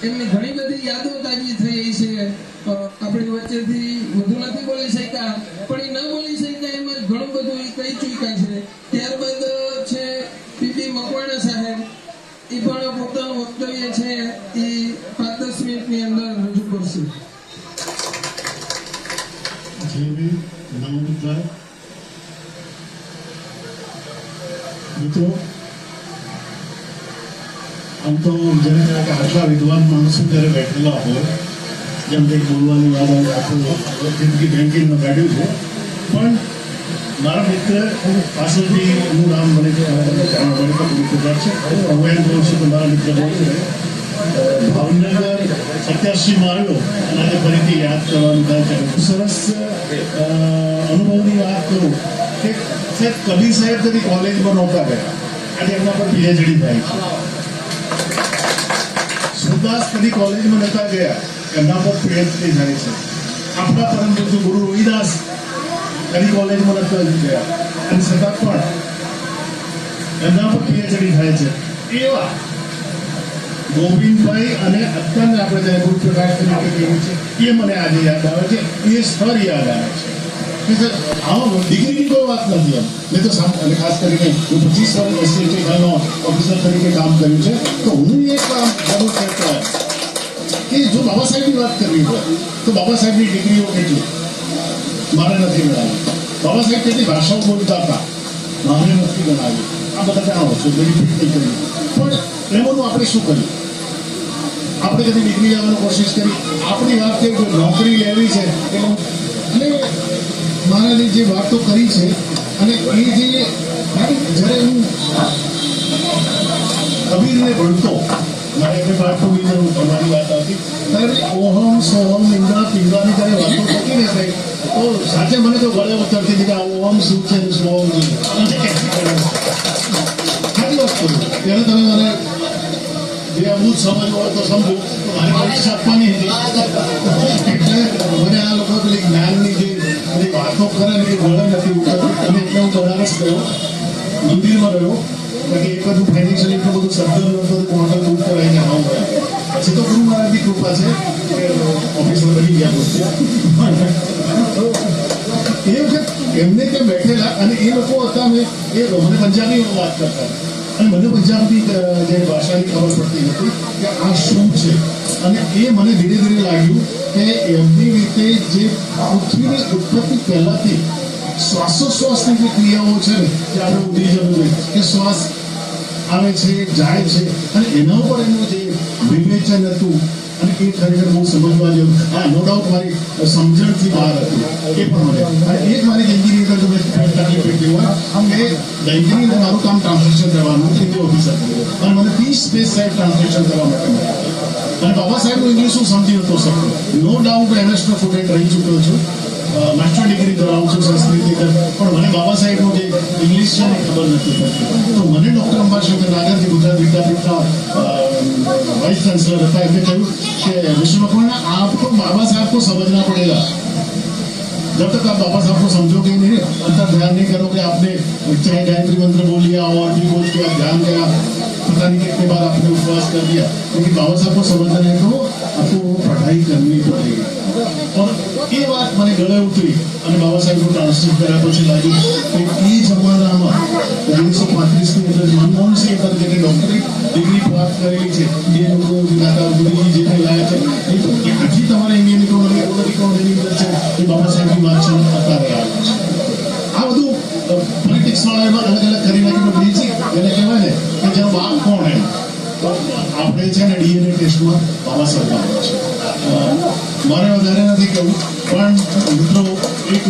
એમની ઘણી બધી યાદો તાજી થઈ છે. આપણી વચ્ચેથી વધુ નથી બોલી શક્યા, પણ એ ન બોલી શક્યા એમાં ઘણું બધું એ કહી ચૂક્યા છે. ત્યારબાદ છે પીપી મકવાણા સાહેબ, એ પણ પોતાનું વક્તવ્ય છે એ 5-10 મિનિટની અંદર રજૂ કરશે. મિત્રો, આમ તો જેને આટલા વિદ્વાન માણસો જ્યારે બેઠેલા હોય, જેમ કંઈક બોલવાની વાત આવે, આખું જિંદગી બેન્કિંગમાં કાઢ્યું છે. પણ મારા મિત્ર પાછળથી એનું નામ મને જાણવા મળે તો મિત્ર છે, હું એમ કહું છું કે મારા મિત્ર બહુ છે. ભાવનગર 87માં આવ્યો અને આજે ફરીથી યાદ કરવાનું થાય છે. સરસ અનુભવની વાત કરું કે કબીર સાહેબ કદી કોલેજમાં નહોતા ગયા, આજે એમના પર પીએચડી થાય છે. સુરદાસ કદી કોલેજમાં નહોતા ગયા, એમના પર પીએચડી થાય છે. આપણા પરમ પૂજ્ય ગુરુ રોહિદાસ કદી કોલેજમાં નહોતા ગયા અને છતાં પણ એમના પર પીએચડી થાય છે. એવા ગોવિંદભાઈ અને અત્યારના આપણે જ્યારે ગુરુપ્રકાશ તરીકે કહીએ છીએ, એ મને આજે યાદ આવે છે, એ સ્તર યાદ આવે છે. હા, ડિગ્રીની કોઈ વાત નથી. એમ મેં તો અને ખાસ કરીને હું 25 વર્ષ એસટીનો ઓફિસર તરીકે કામ કર્યું છે. તો હું એક કામ જરૂર કરતો કે જો બાબા સાહેબની વાત કરવી હોય તો બાબા સાહેબની ડિગ્રીઓ કેટલી મારે નથી ગણાવી. બાબા સાહેબ કેટલી ભાષાઓ બોલતા હતા મારે નથી ગણાવી. આ બધા જાણો છો, બેનિફિટ નહીં કર્યું. પણ એમાંનું આપણે શું કર્યું? આપણે કદી ડિગ્રી લેવાની કોશિશ કરી? આપણી વાત કે નોકરી લેવી છે એટલે મારાની જે વાતો કરી છે અને એ જે જ્યારે હું કબીરને ભણતો, મારે એમને પાઠ હું તમારી વાત હતી ત્યારે ઓહમ સોહમ ઇન્દ્રા પિંગળાની જ્યારે વાતો થતી ને સાહેબ, તો સાચે મને તો ગળે ઉતરતી હતી કે આ ઓહમ શું છે સોહમ શું છે. સારી વાત કરું ત્યારે તમે મને જે અમુક સમજ હોય તો સમજો. મારી પરીક્ષા આપવાની હતી એટલે મને આ લોકો પેલી જ્ઞાનની જે બધી વાતો કરે ને એ ગળે નથી ઉતરતી. અને એટલે હું બનારસ ગયો, મંદિરમાં રહ્યો, બાકી એક જ હું ફાઇનાન્શિયલ એટલું બધું શબ્દ નહોતો હોટલ દૂર કરાવીને આવું ગયા. પછી તો ગુરુ મહારાજની કૃપા છે કે ઓફિસર બની ગયા પોતે. એ વખત એમને ત્યાં બેઠેલા અને એ લોકો હતા ને એ મને પંજાબીમાં વાત કરતા અને મને પંજાબની જે ભાષાની ખબર પડતી નથી કે આ શું છે. અને એ મને ધીરે ધીરે લાગ્યું કે એમની રીતે જે પૃથ્વીની ઉત્પત્તિ પહેલાંથી શ્વાસોશ્વાસની જે ક્રિયાઓ છે ને જે આપણે ઉતરી જવું જોઈએ કે શ્વાસ આવે છે, જાય છે, અને એના ઉપર એનું જે વિવેચન હતું અને એ ખરેખર બહુ સમજવા જેવું. હા, નો ડાઉટ મારી સમજણથી બહાર હતું એ પણ મને. અને એ જ મારી જિંદગીની અંદર જો મેં તકલીફ એટલી હોય કે બેંકની અંદર મારું કામ ટ્રાન્સલેશન કરવાનું હિન્દી ઓફિસર અને મને 30 પેજ સાહેબ ટ્રાન્સલેશન કરવા માટે મળ્યા. અને બાબા સાહેબનું ઇંગ્લિશ હું સમજી નહોતો શકતો. નો ડાઉટ એમએસનો સ્ટુડન્ટ રહી ચૂક્યો છું, માસ્ટર ડિગ્રી કરાવું છું સંસ્કૃતની અંદર, પણ મને બાબા સાહેબનું જે ઇંગ્લિશ છે ને ખબર નથી પડતી. તો મને ડૉક્ટર અંબાશંકર નાગરજી ગુજરાત વિદ્યાપીઠના वाइस चांसलर था, एमने कहूँ कि विष्णु मकवाना आपको बाबा साहब को समझना पड़ेगा. जब तक आप बाबा साहब को समझोगे नहीं, अंतर ध्यान नहीं करोगे, आपने चाहे गायत्री मंत्र बोल लिया और भी बोल के आप ध्यान गया, पता नहीं कितने बार आपने उपवास कर दिया, लेकिन बाबा साहब को समझना है तो आपको पढ़ाई करनी पड़ेगी. और ये बात मैंने गले उतरी અને બાબા સાહેબનું ટ્રાન્સલેટ કર્યા પછી લાગ્યું કે એ જમાનામાં 1935ની અંદર મનમોહન સિંહ તરીકે ડોક્ટરેટ ડિગ્રી પ્રાપ્ત કરેલી છે એ લોકો દાદા ગુરુજી જે કંઈ લાયા છે એ આટલી તમારે ઇન્ડિયન ઇકોનોમીની અંદર છે એ બાબા સાહેબની વાત છે અત્યારે આવે છે. આ બધું પોલિટિક્સવાળા અલગ અલગ કરી નાખ્યું. બીજી એને કહેવાય ને કે જેનો બાપ કોણ એમ, તો આપણે છે ને ડીએનએ ટેસ્ટમાં બાબા સાહેબ આવે છે. મારે વધારે નથી કહેવું, પણ મિત્રો એક